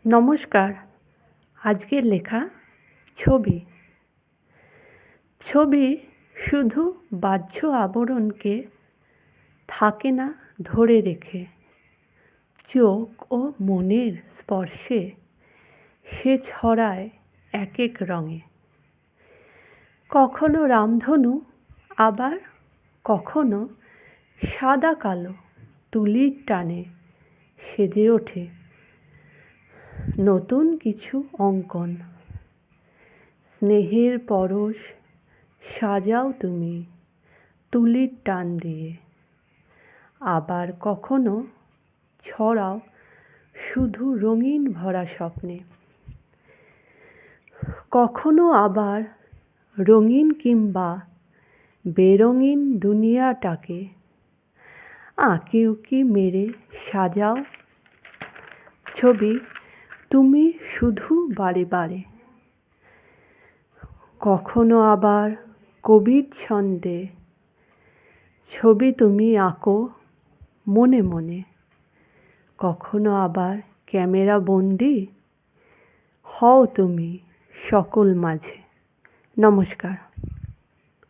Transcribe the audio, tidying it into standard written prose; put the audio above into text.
নমস্কার। আজকের লেখা ছবি। ছবি শুধু বাহ্য আবরণকে থাকে না ধরে রেখে, চোখ ও মনের স্পর্শে সে ছড়ায় এক এক রঙে। কখনো রামধনু, আবার কখনো সাদা কালো তুলির টানে সেজে ওঠে নতুন কিছু অঙ্কন। স্নেহের পরশ সাজাও তুমি তুলির টান দিয়ে, আবার কখনো ছড়াও শুধু রঙিন ভরা স্বপ্নে। কখনো আবার রঙিন কিংবা বেরঙিন দুনিয়াটাকে আঁকি উকি মেরে সাজাও ছবি তুমি শুধু বারে বারে। কখনো আবার কবির ছন্দে ছবি তুমি আঁকো মনে মনে। কখনো আবার ক্যামেরা বন্দি হও তুমি সকল মাঝে। নমস্কার।